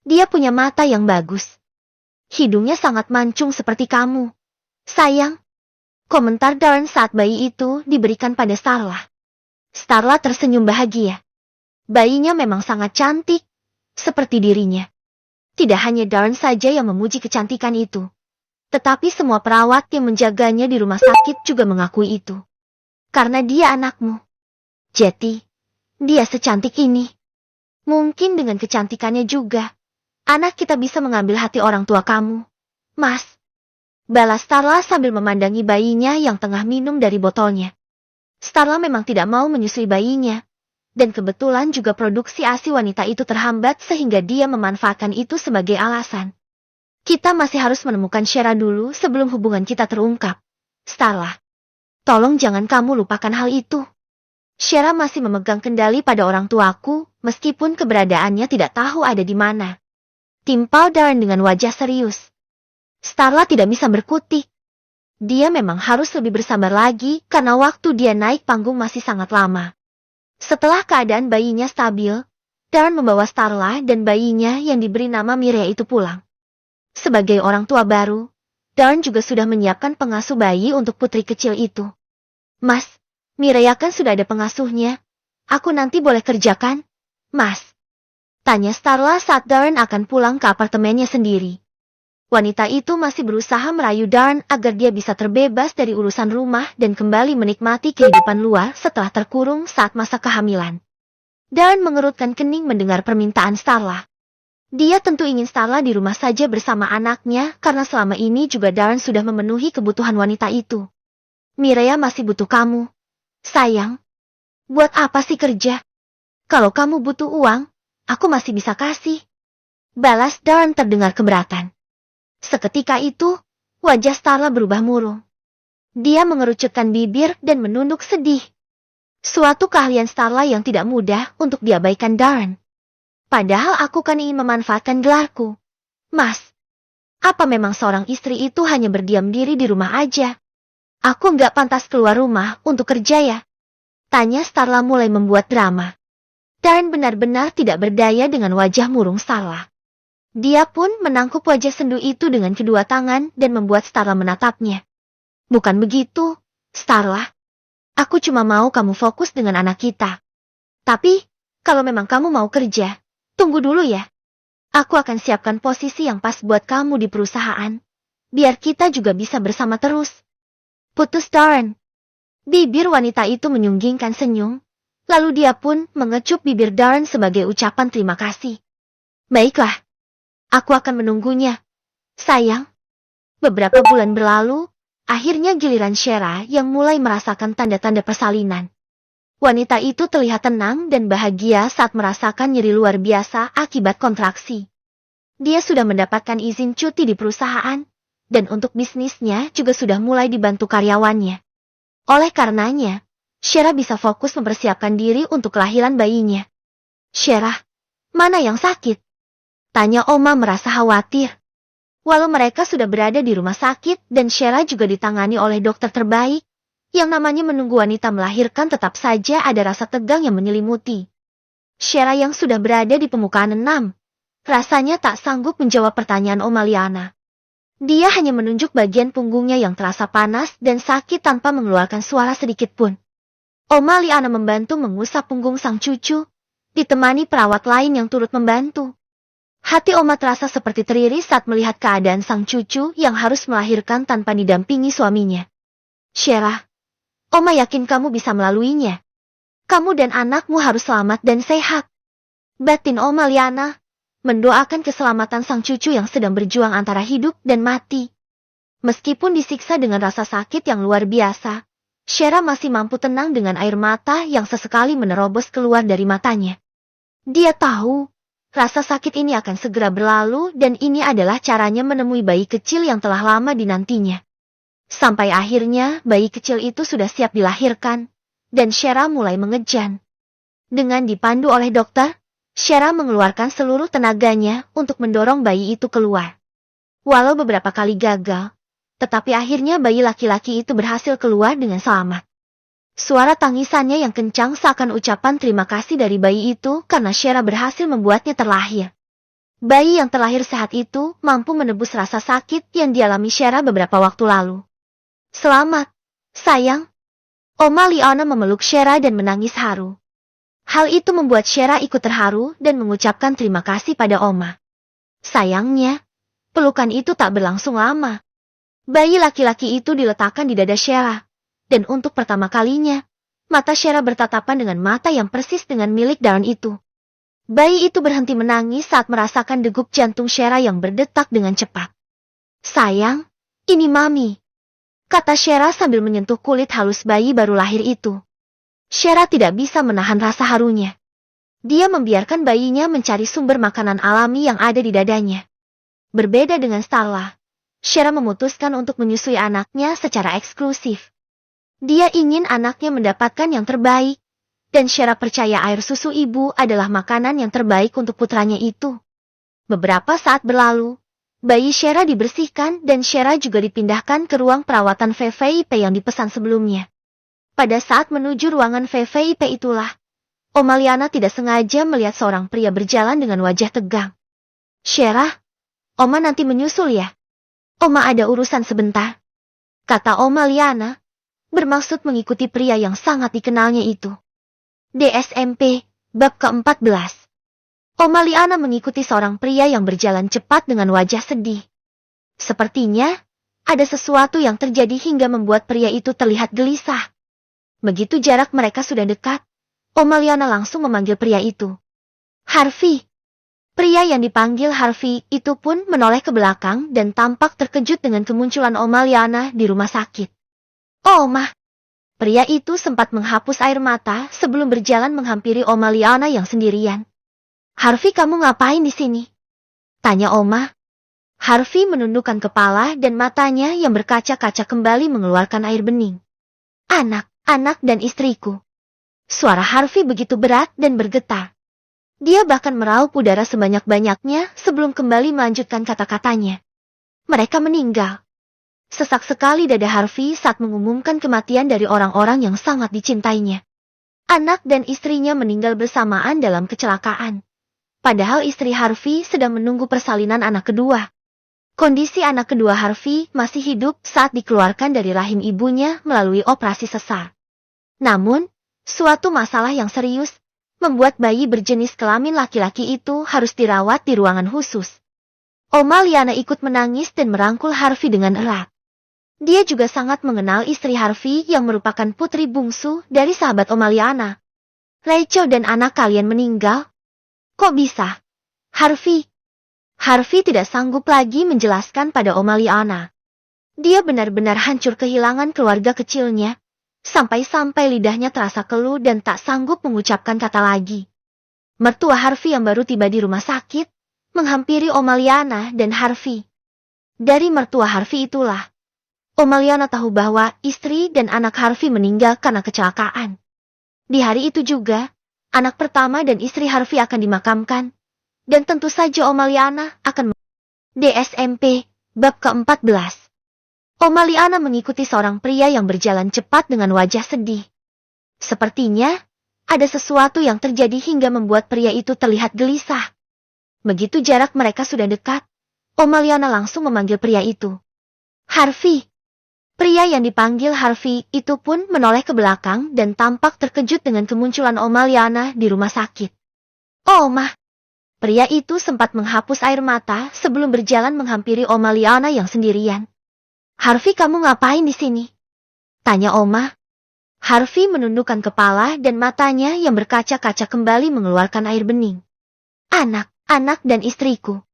Dia punya mata yang bagus. Hidungnya sangat mancung seperti kamu. Sayang. Komentar Darren saat bayi itu diberikan pada Starla. Starla tersenyum bahagia. Bayinya memang sangat cantik, seperti dirinya. Tidak hanya Darren saja yang memuji kecantikan itu. Tetapi semua perawat yang menjaganya di rumah sakit juga mengakui itu. Karena dia anakmu. Jadi, dia secantik ini. Mungkin dengan kecantikannya juga, anak kita bisa mengambil hati orang tua kamu. Mas. Balas Starla sambil memandangi bayinya yang tengah minum dari botolnya. Starla memang tidak mau menyusui bayinya. Dan kebetulan juga produksi ASI wanita itu terhambat sehingga dia memanfaatkan itu sebagai alasan. Kita masih harus menemukan Shera dulu sebelum hubungan kita terungkap. Starla. Tolong jangan kamu lupakan hal itu. Shera masih memegang kendali pada orang tuaku, meskipun keberadaannya tidak tahu ada di mana. Timpal Darren dengan wajah serius. Starla tidak bisa berkutik. Dia memang harus lebih bersabar lagi karena waktu dia naik panggung masih sangat lama. Setelah keadaan bayinya stabil, Darren membawa Starla dan bayinya yang diberi nama Mireya itu pulang. Sebagai orang tua baru, Darren juga sudah menyiapkan pengasuh bayi untuk putri kecil itu. Mas, Mireya kan sudah ada pengasuhnya. Aku nanti boleh kerjakan, Mas? Tanya Starla saat Darren akan pulang ke apartemennya sendiri. Wanita itu masih berusaha merayu Darren agar dia bisa terbebas dari urusan rumah dan kembali menikmati kehidupan luar setelah terkurung saat masa kehamilan. Darren mengerutkan kening mendengar permintaan Starla. Dia tentu ingin Starla di rumah saja bersama anaknya karena selama ini juga Darren sudah memenuhi kebutuhan wanita itu. Mireya masih butuh kamu. Sayang, buat apa sih kerja? Kalau kamu butuh uang, aku masih bisa kasih. Balas Darren terdengar keberatan. Seketika itu, wajah Starla berubah murung. Dia mengerucutkan bibir dan menunduk sedih. Suatu keahlian Starla yang tidak mudah untuk diabaikan Darren. Padahal aku kan ingin memanfaatkan gelarku. Mas. Apa memang seorang istri itu hanya berdiam diri di rumah aja? Aku nggak pantas keluar rumah untuk kerja ya? Tanya Starla mulai membuat drama. Darren benar-benar tidak berdaya dengan wajah murung Starla. Dia pun menangkup wajah sendu itu dengan kedua tangan dan membuat Starla menatapnya. Bukan begitu, Starla. Aku cuma mau kamu fokus dengan anak kita. Tapi, kalau memang kamu mau kerja, tunggu dulu ya. Aku akan siapkan posisi yang pas buat kamu di perusahaan. Biar kita juga bisa bersama terus. Putus Darren. Bibir wanita itu menyunggingkan senyum. Lalu dia pun mengecup bibir Darren sebagai ucapan terima kasih. Baiklah. Aku akan menunggunya. Sayang. Beberapa bulan berlalu, akhirnya giliran Shera yang mulai merasakan tanda-tanda persalinan. Wanita itu terlihat tenang dan bahagia saat merasakan nyeri luar biasa akibat kontraksi. Dia sudah mendapatkan izin cuti di perusahaan, dan untuk bisnisnya juga sudah mulai dibantu karyawannya. Oleh karenanya, Shera bisa fokus mempersiapkan diri untuk kelahiran bayinya. Shera, mana yang sakit? Tanya Oma merasa khawatir. Walau mereka sudah berada di rumah sakit dan Shera juga ditangani oleh dokter terbaik, yang namanya menunggu wanita melahirkan tetap saja ada rasa tegang yang menyelimuti. Shera yang sudah berada di pemukaan 6, rasanya tak sanggup menjawab pertanyaan Oma Liana. Dia hanya menunjuk bagian punggungnya yang terasa panas dan sakit tanpa mengeluarkan suara sedikit pun. Oma Liana membantu mengusap punggung sang cucu, ditemani perawat lain yang turut membantu. Hati Oma terasa seperti teriris saat melihat keadaan sang cucu yang harus melahirkan tanpa didampingi suaminya. Shera, Oma yakin kamu bisa melaluinya. Kamu dan anakmu harus selamat dan sehat. Batin Oma Liana mendoakan keselamatan sang cucu yang sedang berjuang antara hidup dan mati. Meskipun disiksa dengan rasa sakit yang luar biasa, Shera masih mampu tenang dengan air mata yang sesekali menerobos keluar dari matanya. Dia tahu, rasa sakit ini akan segera berlalu dan ini adalah caranya menemui bayi kecil yang telah lama dinantinya. Sampai akhirnya bayi kecil itu sudah siap dilahirkan, dan Shera mulai mengejan. Dengan dipandu oleh dokter, Shera mengeluarkan seluruh tenaganya untuk mendorong bayi itu keluar. Walau beberapa kali gagal, tetapi akhirnya bayi laki-laki itu berhasil keluar dengan selamat. Suara tangisannya yang kencang seakan ucapan terima kasih dari bayi itu karena Shera berhasil membuatnya terlahir. Bayi yang terlahir sehat itu mampu menebus rasa sakit yang dialami Shera beberapa waktu lalu. Selamat, sayang. Oma Liana memeluk Shera dan menangis haru. Hal itu membuat Shera ikut terharu dan mengucapkan terima kasih pada Oma. Sayangnya, pelukan itu tak berlangsung lama. Bayi laki-laki itu diletakkan di dada Shera, dan untuk pertama kalinya, mata Shera bertatapan dengan mata yang persis dengan milik Darren itu. Bayi itu berhenti menangis saat merasakan degup jantung Shera yang berdetak dengan cepat. Sayang, ini Mami, kata Shera sambil menyentuh kulit halus bayi baru lahir itu. Shera tidak bisa menahan rasa harunya. Dia membiarkan bayinya mencari sumber makanan alami yang ada di dadanya. Berbeda dengan Starla, Shera memutuskan untuk menyusui anaknya secara eksklusif. Dia ingin anaknya mendapatkan yang terbaik, dan Shera percaya air susu ibu adalah makanan yang terbaik untuk putranya itu. Beberapa saat berlalu, bayi Shera dibersihkan dan Shera juga dipindahkan ke ruang perawatan VVIP yang dipesan sebelumnya. Pada saat menuju ruangan VVIP itulah, Oma Liana tidak sengaja melihat seorang pria berjalan dengan wajah tegang. Shera, Oma nanti menyusul ya? Oma ada urusan sebentar, kata Oma Liana, bermaksud mengikuti pria yang sangat dikenalnya itu. DSMP, bab ke-14. Oma Liana mengikuti seorang pria yang berjalan cepat dengan wajah sedih. Sepertinya, ada sesuatu yang terjadi hingga membuat pria itu terlihat gelisah. Begitu jarak mereka sudah dekat, Oma Liana langsung memanggil pria itu. Harvey. Pria yang dipanggil Harvey itu pun menoleh ke belakang dan tampak terkejut dengan kemunculan Oma Liana di rumah sakit. Oh, Oma. Pria itu sempat menghapus air mata sebelum berjalan menghampiri Oma Liana yang sendirian. Harvey, kamu ngapain di sini? Tanya Oma. Harvey menundukkan kepala dan matanya yang berkaca-kaca kembali mengeluarkan air bening. Anak dan istriku. Suara Harvey begitu berat dan bergetar. Dia bahkan meraup udara sebanyak-banyaknya sebelum kembali melanjutkan kata-katanya. Mereka meninggal. Sesak sekali dada Harvey saat mengumumkan kematian dari orang-orang yang sangat dicintainya. Anak dan istrinya meninggal bersamaan dalam kecelakaan. Padahal istri Harvey sedang menunggu persalinan anak kedua. Kondisi anak kedua Harvey masih hidup saat dikeluarkan dari rahim ibunya melalui operasi sesar. Namun, suatu masalah yang serius membuat bayi berjenis kelamin laki-laki itu harus dirawat di ruangan khusus. Oma Liana ikut menangis dan merangkul Harvey dengan erat. Dia juga sangat mengenal istri Harvey yang merupakan putri bungsu dari sahabat Oma Liana. Rachel dan anak kalian meninggal? Kok bisa? Harvey tidak sanggup lagi menjelaskan pada Oma Liana. Dia benar-benar hancur kehilangan keluarga kecilnya. Sampai-sampai lidahnya terasa keluh dan tak sanggup mengucapkan kata lagi. Mertua Harvey yang baru tiba di rumah sakit, menghampiri Oma Liana dan Harvey. Dari mertua Harvey itulah, Oma Liana tahu bahwa istri dan anak Harvey meninggal karena kecelakaan. Di hari itu juga, anak pertama dan istri Harvey akan dimakamkan, dan tentu saja Oma Liana akan DSMP, bab ke-14. Oma Liana mengikuti seorang pria yang berjalan cepat dengan wajah sedih. Sepertinya, ada sesuatu yang terjadi hingga membuat pria itu terlihat gelisah. Begitu jarak mereka sudah dekat, Oma Liana langsung memanggil pria itu. Harvey. Pria yang dipanggil Harvey itu pun menoleh ke belakang dan tampak terkejut dengan kemunculan Oma Liana di rumah sakit. Oma. Pria itu sempat menghapus air mata sebelum berjalan menghampiri Oma Liana yang sendirian. Harvey, kamu ngapain di sini? Tanya Oma. Harvey menundukkan kepala dan matanya yang berkaca-kaca kembali mengeluarkan air bening. Anak dan istriku.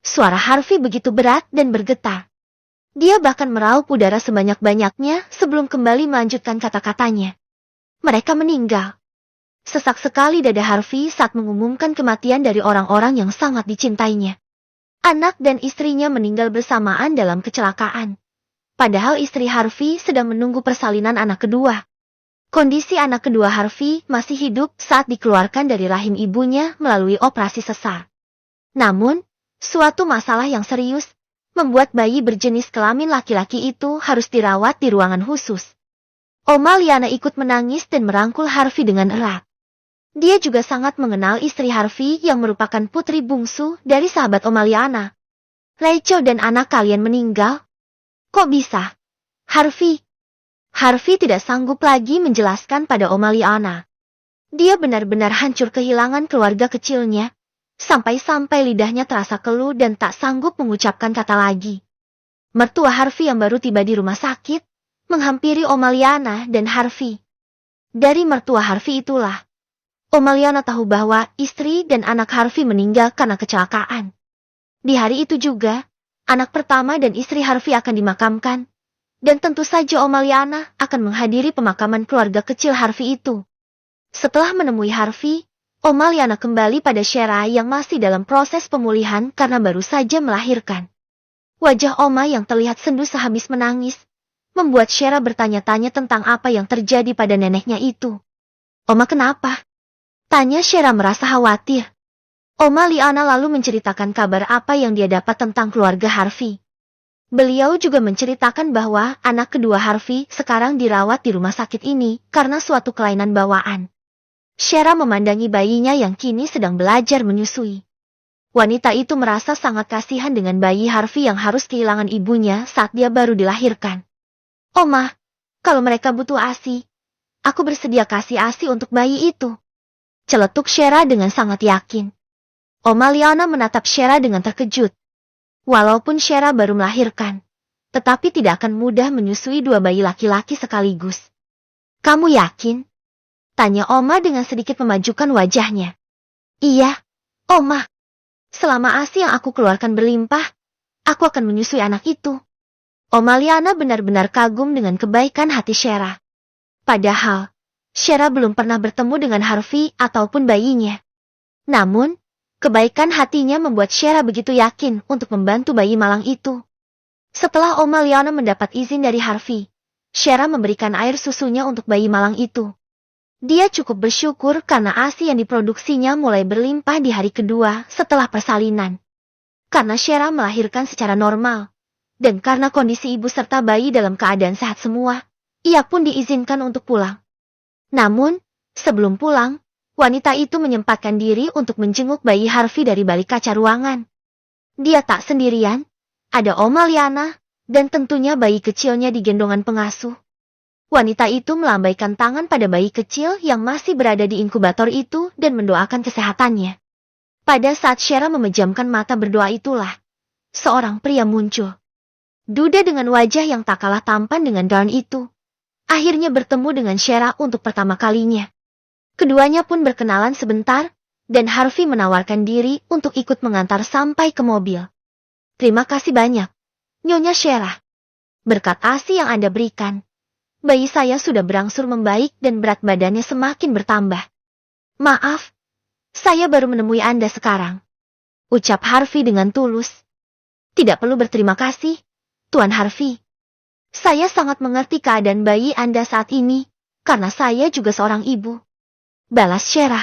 Suara Harvey begitu berat dan bergetar. Dia bahkan meraup udara sebanyak-banyaknya sebelum kembali melanjutkan kata-katanya. Mereka meninggal. Sesak sekali dada Harvey saat mengumumkan kematian dari orang-orang yang sangat dicintainya. Anak dan istrinya meninggal bersamaan dalam kecelakaan. Padahal istri Harvey sedang menunggu persalinan anak kedua. Kondisi anak kedua Harvey masih hidup saat dikeluarkan dari rahim ibunya melalui operasi sesar. Namun, suatu masalah yang serius membuat bayi berjenis kelamin laki-laki itu harus dirawat di ruangan khusus. Oma Liana ikut menangis dan merangkul Harvey dengan erat. Dia juga sangat mengenal istri Harvey yang merupakan putri bungsu dari sahabat Oma Liana. Rachel dan anak kalian meninggal? Kok bisa? Harvey tidak sanggup lagi menjelaskan pada Oma Liana. Dia benar-benar hancur kehilangan keluarga kecilnya. Sampai-sampai lidahnya terasa keluh dan tak sanggup mengucapkan kata lagi. Mertua Harvey yang baru tiba di rumah sakit, menghampiri Oma Liana dan Harvey. Dari mertua Harvey itulah, Oma Liana tahu bahwa istri dan anak Harvey meninggal karena kecelakaan. Di hari itu juga, anak pertama dan istri Harvey akan dimakamkan, dan tentu saja Oma Liana akan menghadiri pemakaman keluarga kecil Harvey itu. Setelah menemui Harvey, Oma Liana kembali pada Shera yang masih dalam proses pemulihan karena baru saja melahirkan. Wajah Oma yang terlihat sendu sehabis menangis, membuat Shera bertanya-tanya tentang apa yang terjadi pada neneknya itu. Oma kenapa? Tanya Shera merasa khawatir. Oma Liana lalu menceritakan kabar apa yang dia dapat tentang keluarga Harvey. Beliau juga menceritakan bahwa anak kedua Harvey sekarang dirawat di rumah sakit ini karena suatu kelainan bawaan. Shera memandangi bayinya yang kini sedang belajar menyusui. Wanita itu merasa sangat kasihan dengan bayi Harvey yang harus kehilangan ibunya saat dia baru dilahirkan. Oma, kalau mereka butuh ASI, aku bersedia kasih ASI untuk bayi itu. Celetuk Shera dengan sangat yakin. Oma Liana menatap Shera dengan terkejut. Walaupun Shera baru melahirkan, tetapi tidak akan mudah menyusui dua bayi laki-laki sekaligus. Kamu yakin? Tanya Oma dengan sedikit memajukan wajahnya. Iya, Oma. Selama ASI yang aku keluarkan berlimpah, aku akan menyusui anak itu. Oma Liana benar-benar kagum dengan kebaikan hati Shera. Padahal, Shera belum pernah bertemu dengan Harvey ataupun bayinya. Namun, kebaikan hatinya membuat Shera begitu yakin untuk membantu bayi malang itu. Setelah Oma Liana mendapat izin dari Harvey, Shera memberikan air susunya untuk bayi malang itu. Dia cukup bersyukur karena ASI yang diproduksinya mulai berlimpah di hari kedua setelah persalinan. Karena Shera melahirkan secara normal, Dan karena kondisi ibu serta bayi dalam keadaan sehat semua, ia pun diizinkan untuk pulang. Namun, sebelum pulang, wanita itu menyempatkan diri untuk menjenguk bayi Harvey dari balik kaca ruangan. Dia tak sendirian, ada Oma Liana, dan tentunya bayi kecilnya di gendongan pengasuh. Wanita itu melambaikan tangan pada bayi kecil yang masih berada di inkubator itu dan mendoakan kesehatannya. Pada saat Shera memejamkan mata berdoa itulah, seorang pria muncul. Duda dengan wajah yang tak kalah tampan dengan Darn itu, akhirnya bertemu dengan Shera untuk pertama kalinya. Keduanya pun berkenalan sebentar, dan Harvey menawarkan diri untuk ikut mengantar sampai ke mobil. Terima kasih banyak, Nyonya Shera. Berkat ASI yang Anda berikan, bayi saya sudah berangsur membaik dan berat badannya semakin bertambah. Maaf, saya baru menemui Anda sekarang, ucap Harvey dengan tulus. Tidak perlu berterima kasih, Tuan Harvey. Saya sangat mengerti keadaan bayi Anda saat ini, karena saya juga seorang ibu, balas Shera.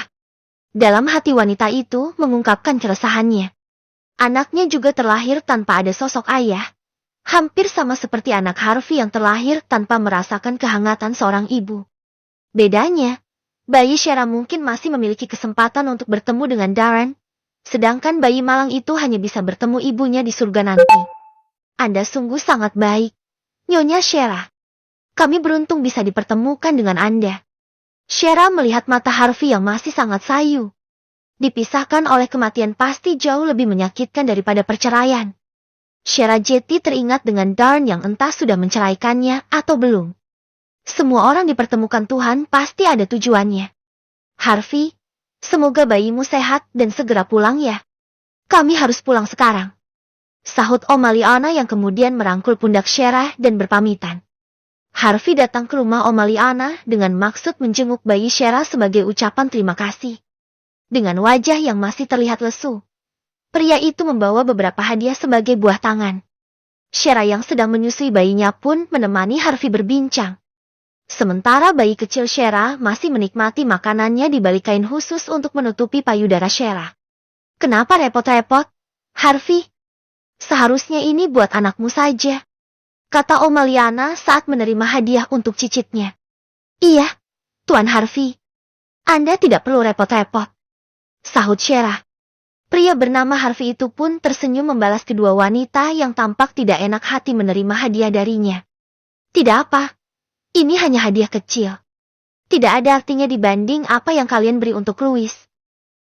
Dalam hati wanita itu mengungkapkan keresahannya. Anaknya juga terlahir tanpa ada sosok ayah. Hampir sama seperti anak Harvey yang terlahir tanpa merasakan kehangatan seorang ibu. Bedanya, bayi Shera mungkin masih memiliki kesempatan untuk bertemu dengan Darren, sedangkan bayi malang itu hanya bisa bertemu ibunya di surga nanti. Anda sungguh sangat baik, Nyonya Shera. Kami beruntung bisa dipertemukan dengan Anda. Shera melihat mata Harvey yang masih sangat sayu. Dipisahkan oleh kematian pasti jauh lebih menyakitkan daripada perceraian. Shera Jetty teringat dengan Darn yang entah sudah menceraikannya atau belum. Semua orang dipertemukan Tuhan pasti ada tujuannya. Harvey, semoga bayimu sehat dan segera pulang ya. Kami harus pulang sekarang, sahut Oma Liana yang kemudian merangkul pundak Shera dan berpamitan. Harvey datang ke rumah Oma Liana dengan maksud menjenguk bayi Shera sebagai ucapan terima kasih. Dengan wajah yang masih terlihat lesu, pria itu membawa beberapa hadiah sebagai buah tangan. Shera yang sedang menyusui bayinya pun menemani Harvey berbincang. Sementara bayi kecil Shera masih menikmati makanannya di balik kain khusus untuk menutupi payudara Shera. Kenapa repot-repot, Harvey? Seharusnya ini buat anakmu saja, kata Oma Liana saat menerima hadiah untuk cicitnya. Iya, Tuan Harvey. Anda tidak perlu repot-repot, sahut Shera. Pria bernama Harvey itu pun tersenyum membalas kedua wanita yang tampak tidak enak hati menerima hadiah darinya. Tidak apa, ini hanya hadiah kecil. Tidak ada artinya dibanding apa yang kalian beri untuk Louis.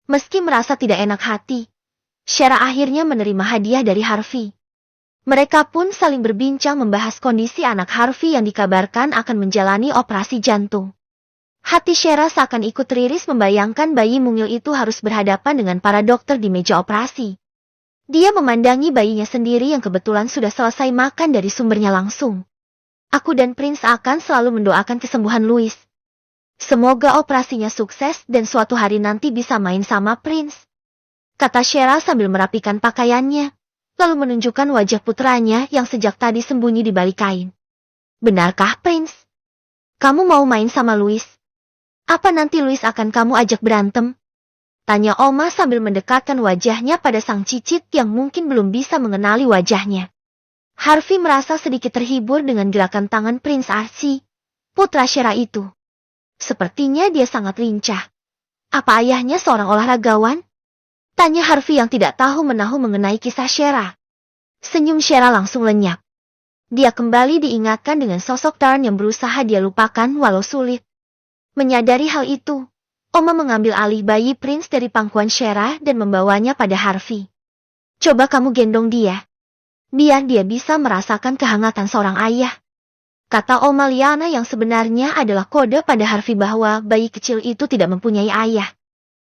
Meski merasa tidak enak hati, Shera akhirnya menerima hadiah dari Harvey. Mereka pun saling berbincang membahas kondisi anak Harvey yang dikabarkan akan menjalani operasi jantung. Hati Shera seakan ikut teriris membayangkan bayi mungil itu harus berhadapan dengan para dokter di meja operasi. Dia memandangi bayinya sendiri yang kebetulan sudah selesai makan dari sumbernya langsung. Aku dan Prince akan selalu mendoakan kesembuhan Louis. Semoga operasinya sukses dan suatu hari nanti bisa main sama Prince, kata Shera sambil merapikan pakaiannya, lalu menunjukkan wajah putranya yang sejak tadi sembunyi di balik kain. Benarkah, Prince? Kamu mau main sama Louis? Apa nanti Louis akan kamu ajak berantem? Tanya Oma sambil mendekatkan wajahnya pada sang cicit yang mungkin belum bisa mengenali wajahnya. Harvey merasa sedikit terhibur dengan gerakan tangan Prince Archie, putra Shera itu. Sepertinya dia sangat lincah. Apa ayahnya seorang olahragawan? Tanya Harvey yang tidak tahu menahu mengenai kisah Shera. Senyum Shera langsung lenyap. Dia kembali diingatkan dengan sosok Darn yang berusaha dia lupakan walau sulit. Menyadari hal itu, Oma mengambil alih bayi Prince dari pangkuan Shera dan membawanya pada Harvey. Coba kamu gendong dia, biar dia bisa merasakan kehangatan seorang ayah, kata Oma Liana yang sebenarnya adalah kode pada Harvey bahwa bayi kecil itu tidak mempunyai ayah.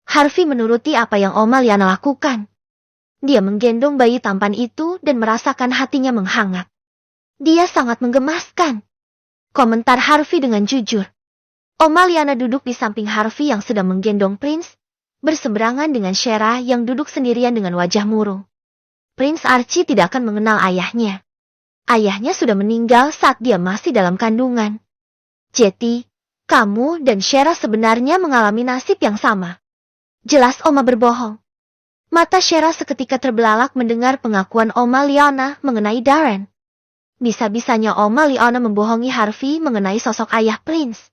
Harvey menuruti apa yang Oma Liana lakukan. Dia menggendong bayi tampan itu dan merasakan hatinya menghangat. Dia sangat menggemaskan, komentar Harvey dengan jujur. Oma Liana duduk di samping Harvey yang sedang menggendong Prince, berseberangan dengan Shera yang duduk sendirian dengan wajah murung. Prince Archie tidak akan mengenal ayahnya. Ayahnya sudah meninggal saat dia masih dalam kandungan. Jetty, kamu dan Shera sebenarnya mengalami nasib yang sama. Jelas Oma berbohong. Mata Shera seketika terbelalak mendengar pengakuan Oma Liana mengenai Darren. Bisa-bisanya Oma Leona membohongi Harvey mengenai sosok ayah Prince.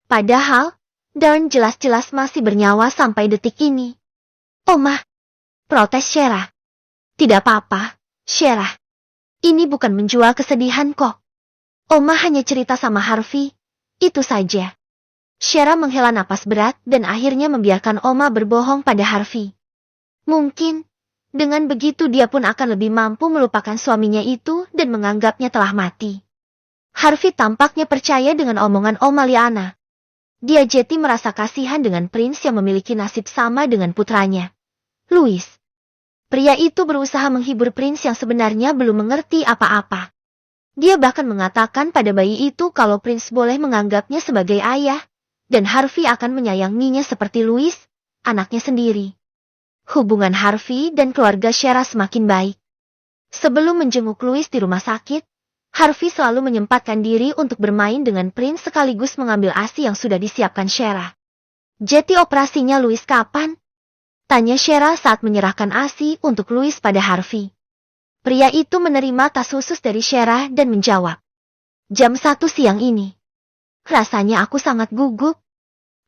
Padahal, Darren jelas-jelas masih bernyawa sampai detik ini. Oma, protes Shera. Tidak apa-apa, Shera. Ini bukan menjual kesedihan kok. Oma hanya cerita sama Harvey, itu saja. Shera menghela napas berat dan akhirnya membiarkan Oma berbohong pada Harvey. Mungkin, dengan begitu dia pun akan lebih mampu melupakan suaminya itu dan menganggapnya telah mati. Harvey tampaknya percaya dengan omongan Oma Liana. Dia jeti merasa kasihan dengan Prince yang memiliki nasib sama dengan putranya, Louis. Pria itu berusaha menghibur Prince yang sebenarnya belum mengerti apa-apa. Dia bahkan mengatakan pada bayi itu kalau Prince boleh menganggapnya sebagai ayah, dan Harvey akan menyayanginya seperti Louis, anaknya sendiri. Hubungan Harvey dan keluarga Shera semakin baik. Sebelum menjenguk Louis di rumah sakit, Harvey selalu menyempatkan diri untuk bermain dengan Prince sekaligus mengambil ASI yang sudah disiapkan Shera. Jadi operasinya Louis kapan? Tanya Shera saat menyerahkan ASI untuk Louis pada Harvey. Pria itu menerima tas khusus dari Shera dan menjawab. Jam 1 siang ini. Rasanya aku sangat gugup.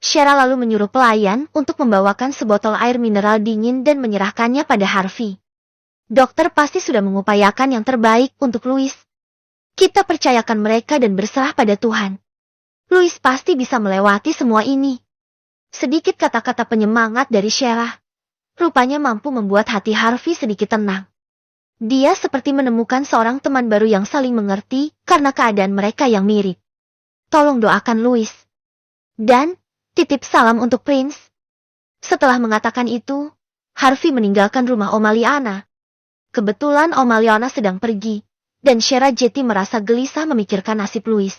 Shera lalu menyuruh pelayan untuk membawakan sebotol air mineral dingin dan menyerahkannya pada Harvey. Dokter pasti sudah mengupayakan yang terbaik untuk Louis. Kita percayakan mereka dan berserah pada Tuhan. Louis pasti bisa melewati semua ini. Sedikit kata-kata penyemangat dari Shera. Rupanya mampu membuat hati Harvey sedikit tenang. Dia seperti menemukan seorang teman baru yang saling mengerti karena keadaan mereka yang mirip. Tolong doakan Louis. Dan, titip salam untuk Prince. Setelah mengatakan itu, Harvey meninggalkan rumah Oma Liana. Kebetulan Oma Liana sedang pergi. Dan Shera jeti merasa gelisah memikirkan nasib Louis.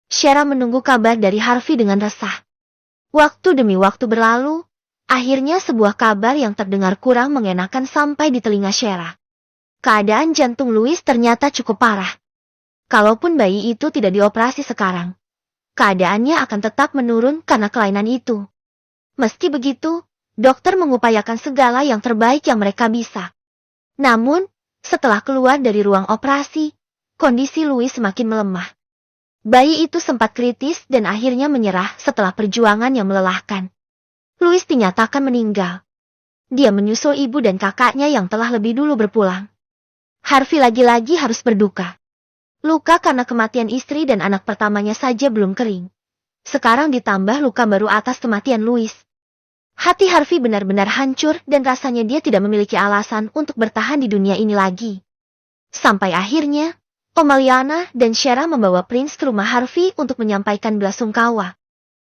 Shera menunggu kabar dari Harvey dengan resah. Waktu demi waktu berlalu, akhirnya sebuah kabar yang terdengar kurang mengenakan sampai di telinga Shera. Keadaan jantung Louis ternyata cukup parah. Kalaupun bayi itu tidak dioperasi sekarang, keadaannya akan tetap menurun karena kelainan itu. Meski begitu, dokter mengupayakan segala yang terbaik yang mereka bisa. Namun, setelah keluar dari ruang operasi, kondisi Louis semakin melemah. Bayi itu sempat kritis dan akhirnya menyerah setelah perjuangan yang melelahkan. Louis dinyatakan meninggal. Dia menyusul ibu dan kakaknya yang telah lebih dulu berpulang. Harvey lagi-lagi harus berduka. Luka karena kematian istri dan anak pertamanya saja belum kering. Sekarang ditambah luka baru atas kematian Louis. Hati Harvey benar-benar hancur dan rasanya dia tidak memiliki alasan untuk bertahan di dunia ini lagi. Sampai akhirnya, Oma Liana dan Shera membawa Prince ke rumah Harvey untuk menyampaikan belasungkawa.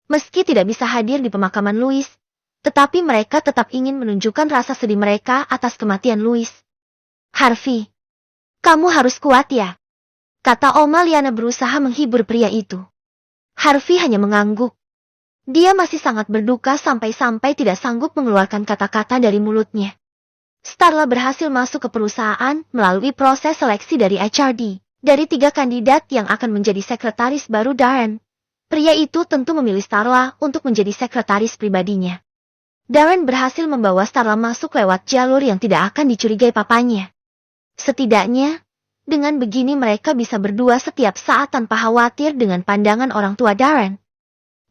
Meski tidak bisa hadir di pemakaman Louis, tetapi mereka tetap ingin menunjukkan rasa sedih mereka atas kematian Louis. Harvey, kamu harus kuat ya, kata Oma Liana berusaha menghibur pria itu. Harvey hanya mengangguk. Dia masih sangat berduka sampai-sampai tidak sanggup mengeluarkan kata-kata dari mulutnya. Starla berhasil masuk ke perusahaan melalui proses seleksi dari HRD. Dari 3 kandidat yang akan menjadi sekretaris baru Darren, pria itu tentu memilih Starla untuk menjadi sekretaris pribadinya. Darren berhasil membawa Starla masuk lewat jalur yang tidak akan dicurigai papanya. Setidaknya, dengan begini mereka bisa berdua setiap saat tanpa khawatir dengan pandangan orang tua Darren.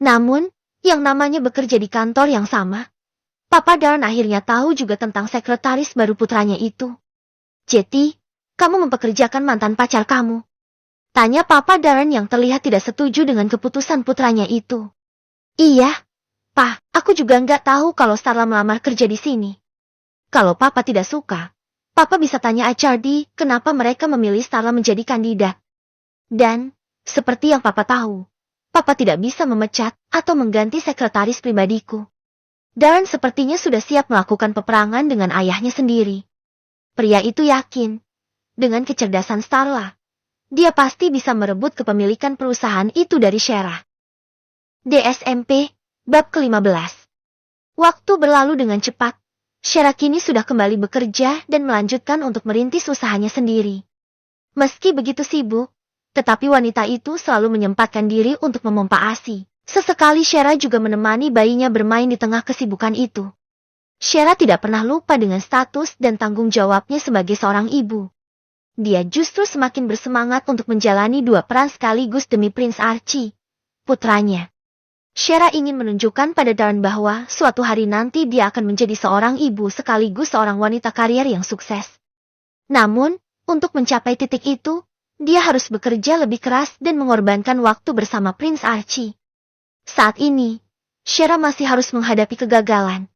Namun, yang namanya bekerja di kantor yang sama, Papa Darren akhirnya tahu juga tentang sekretaris baru putranya itu. Jadi, kamu mempekerjakan mantan pacar kamu? Tanya Papa Darren yang terlihat tidak setuju dengan keputusan putranya itu. Iya, Pa, aku juga nggak tahu kalau Starla melamar kerja di sini. Kalau Papa tidak suka, Papa bisa tanya HRD kenapa mereka memilih Starla menjadi kandidat. Dan, seperti yang Papa tahu, Papa tidak bisa memecat atau mengganti sekretaris pribadiku. Darren sepertinya sudah siap melakukan peperangan dengan ayahnya sendiri. Pria itu yakin, dengan kecerdasan Starla, dia pasti bisa merebut kepemilikan perusahaan itu dari Shera. DSMP, bab ke-15. Waktu berlalu dengan cepat. Shera kini sudah kembali bekerja dan melanjutkan untuk merintis usahanya sendiri. Meski begitu sibuk, tetapi wanita itu selalu menyempatkan diri untuk memompa ASI. Sesekali Shera juga menemani bayinya bermain di tengah kesibukan itu. Shera tidak pernah lupa dengan status dan tanggung jawabnya sebagai seorang ibu. dia justru semakin bersemangat untuk menjalani dua peran sekaligus demi Prince Archie, putranya. Shera ingin menunjukkan pada Dawn bahwa suatu hari nanti dia akan menjadi seorang ibu sekaligus seorang wanita karier yang sukses. Namun, untuk mencapai titik itu, dia harus bekerja lebih keras dan mengorbankan waktu bersama Prince Archie. Saat ini, Shera masih harus menghadapi kegagalan.